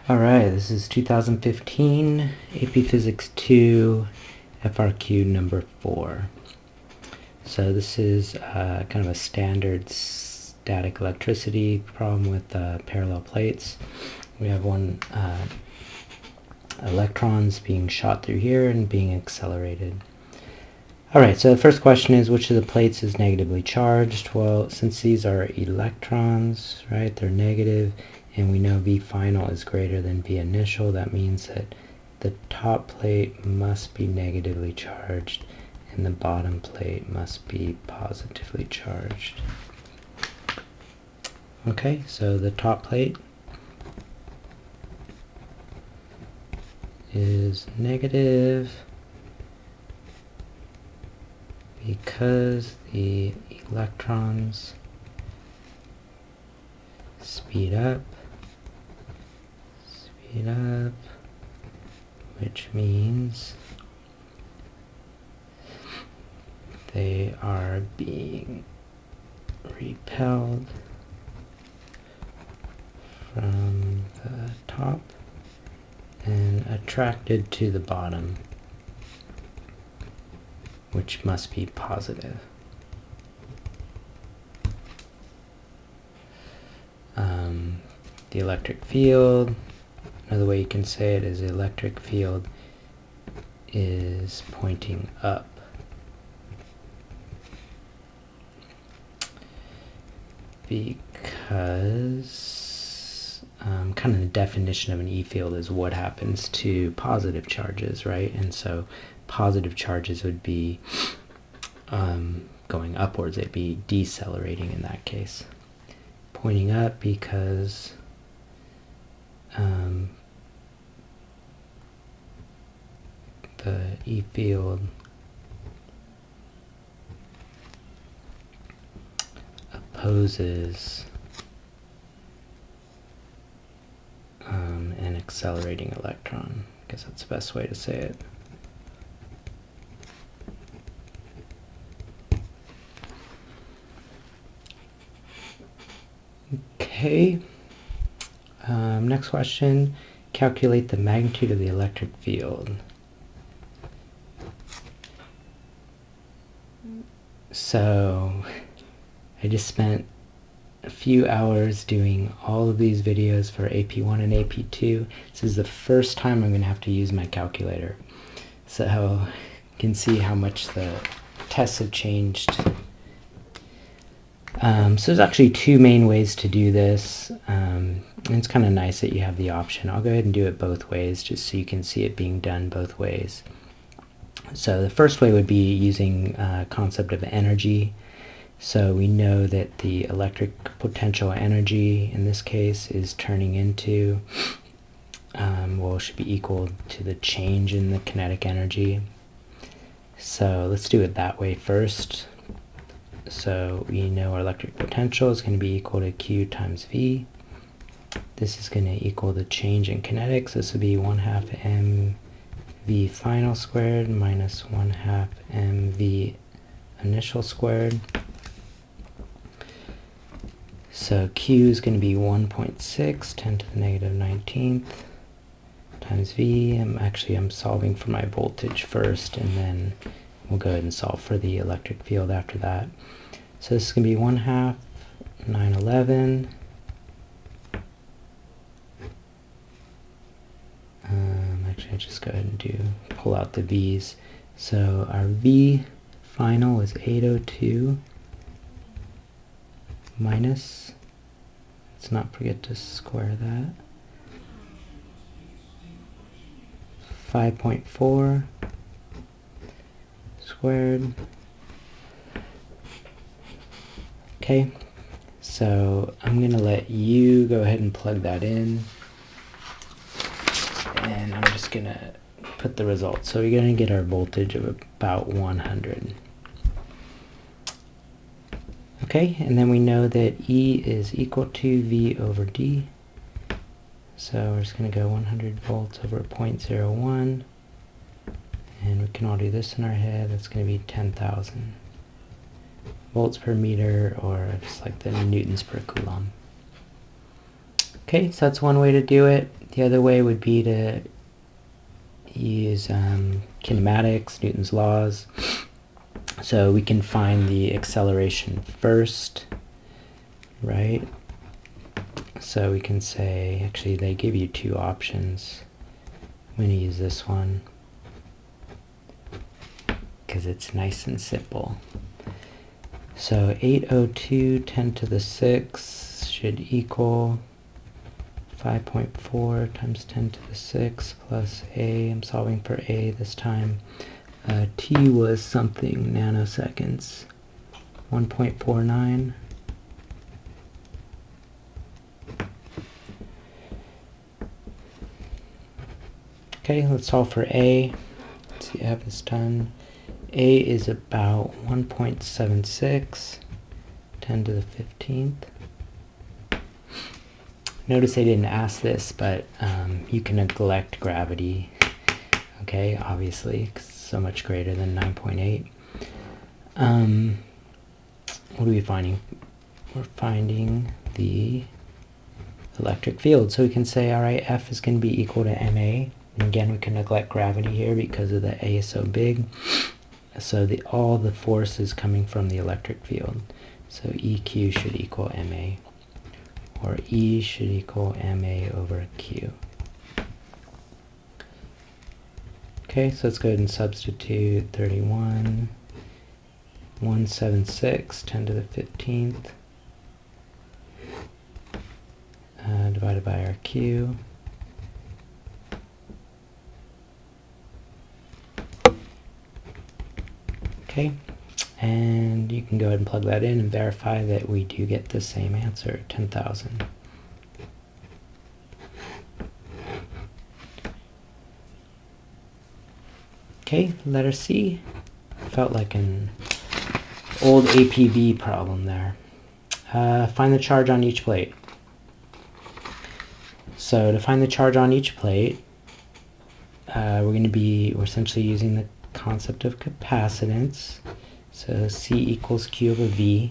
Alright, this is 2015 AP Physics 2 FRQ number 4. So this is kind of a standard static electricity problem with parallel plates. We have one electrons being shot through here and being accelerated. Alright, so the first question is, which of the plates is negatively charged? Well, since these are electrons, right, they're negative, and we know V final is greater than V initial, that means that the top plate must be negatively charged and the bottom plate must be positively charged. Okay, so the top plate is negative because the electrons speed up, which means they are being repelled from the top and attracted to the bottom, which must be positive. The electric field, another way you can say it is the electric field is pointing up. Because kind of the definition of an E field is what happens to positive charges, right? And so positive charges would be going upwards, they'd be decelerating in that case. Pointing up because the E field opposes an accelerating electron. I guess that's the best way to say it. Okay, next question, calculate the magnitude of the electric field. So I just spent a few hours doing all of these videos for AP1 and AP2. This is the first time I'm going to have to use my calculator. So you can see how much the tests have changed. So there's actually two main ways to do this. And it's kind of nice that you have the option. I'll go ahead and do it both ways just so you can see it being done both ways. So the first way would be using concept of energy. So we know that the electric potential energy in this case is turning into, well, it should be equal to the change in the kinetic energy. So let's do it that way first. So we know our electric potential is going to be equal to Q times V. This is going to equal the change in kinetics. This would be 1/2 mv final squared minus 1/2 mv initial squared. So Q is going to be 1.6 10 to the negative 19th times V. I'm solving for my voltage first, and then we'll go ahead and solve for the electric field after that. So this is going to be 1/2 911. Actually, I'll just go ahead and pull out the V's. So our V final is 802 minus, let's not forget to square that, 5.4 squared. Okay, so I'm going to let you go ahead and plug that in, and I'm just going to put the results. So we're going to get our voltage of about 100. Okay, and then we know that E is equal to V over D. So we're just going to go 100 volts over 0.01. And we can all do this in our head. That's going to be 10,000 volts per meter, or just like the newtons per coulomb. Okay, so that's one way to do it. The other way would be to use kinematics, Newton's laws. So we can find the acceleration first, right? So we can say, actually they give you two options. I'm going to use this one because it's nice and simple. So 802 10 to the 6 should equal 5.4 times 10 to the 6 plus a. I'm solving for a this time. T was something nanoseconds. 1.49. Okay, let's solve for a. Let's see, I have this done. A is about 1.76, 10 to the 15th. Notice they didn't ask this, but you can neglect gravity, okay, obviously, 'cause it's so much greater than 9.8. What are we finding? We're finding the electric field. So we can say, all right, F is going to be equal to ma. And again, we can neglect gravity here because of the A is so big. So all the force is coming from the electric field. So EQ should equal ma. Or E should equal ma over Q. Okay, so let's go ahead and substitute 31, 176, 10 to the 15th, divided by our Q. Okay, and you can go ahead and plug that in and verify that we do get the same answer, 10,000. Okay, letter C. Felt like an old APB problem there. Find the charge on each plate. So to find the charge on each plate, we're essentially using the concept of capacitance. So C equals Q over V.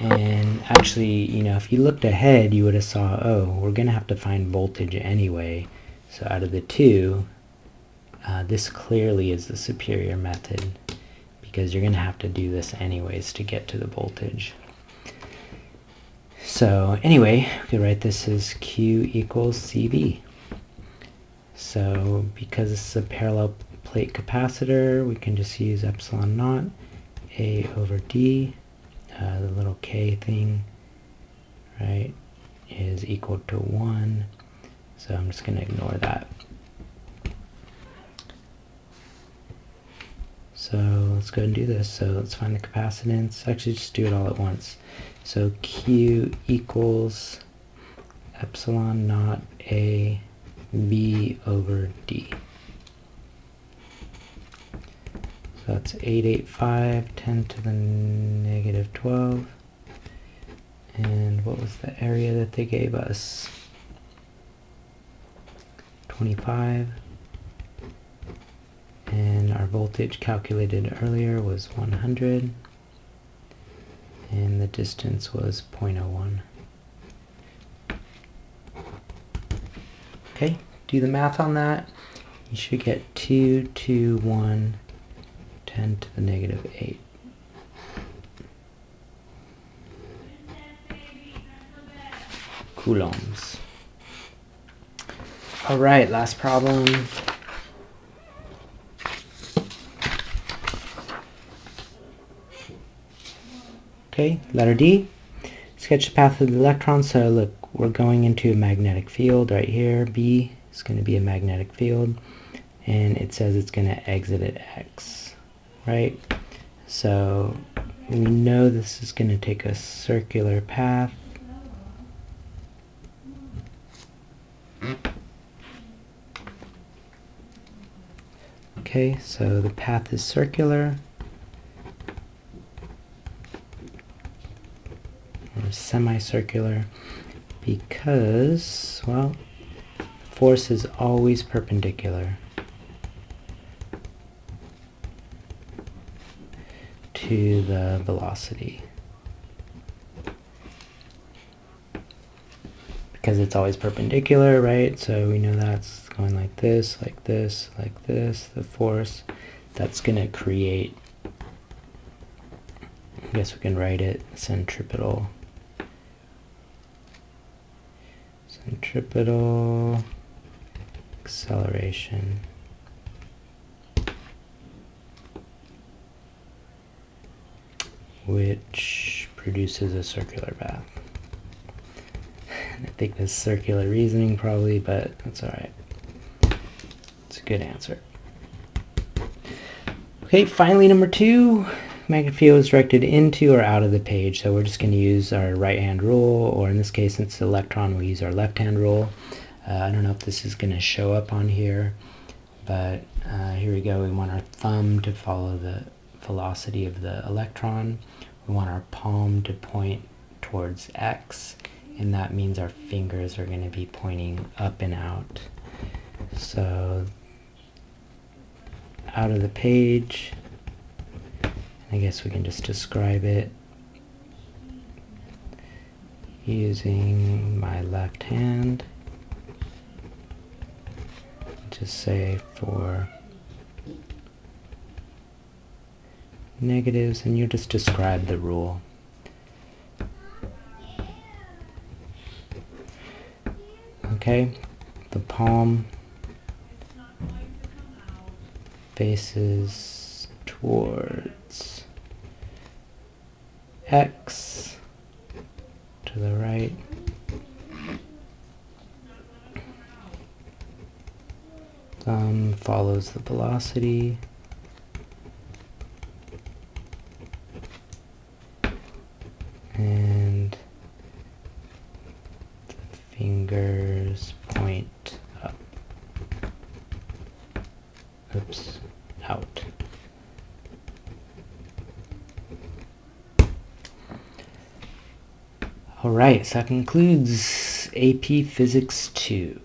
And actually, if you looked ahead, you would have saw, oh, we're going to have to find voltage anyway. So out of the two, this clearly is the superior method because you're going to have to do this anyways to get to the voltage. So anyway, we could write this as Q equals CV. So because this is a parallel plate capacitor, we can just use epsilon naught A over D. The little K thing, right, is equal to 1. So I'm just going to ignore that. So let's go ahead and do this. So let's find the capacitance. Actually, just do it all at once. So Q equals epsilon naught A V over D. So that's 885, 10 to the negative 12. And what was the area that they gave us? 25. And our voltage calculated earlier was 100. And the distance was 0.01. Okay, do the math on that. You should get 221, 10 to the negative 8. Coulombs. All right, last problem. Okay, letter D. Sketch the path of the electron. So look, we're going into a magnetic field right here. B is going to be a magnetic field. And it says it's going to exit at X, right? So we know this is going to take a circular path. Okay, so the path is circular. Or semicircular because, well, force is always perpendicular to the velocity. because it's always perpendicular, right? So we know that's going like this, like this, like this. The force that's going to create, I guess we can write it centripetal acceleration. Which produces a circular path. I think this is circular reasoning probably, but that's alright. It's a good answer. Okay, finally number 2. Magnetic field is directed into or out of the page, so we're just going to use our right-hand rule, or in this case, since it's an electron, we'll use our left-hand rule. I don't know if this is going to show up on here, but here we go. We want our thumb to follow the velocity of the electron. We want our palm to point towards X, and that means our fingers are going to be pointing up and out. So out of the page, I guess we can just describe it using my left hand. Just say for negatives, and you just describe the rule. Okay, the palm faces towards X to the right. Thumb follows the velocity. And the fingers point up. Oops, out. Alright, so that concludes AP Physics 2.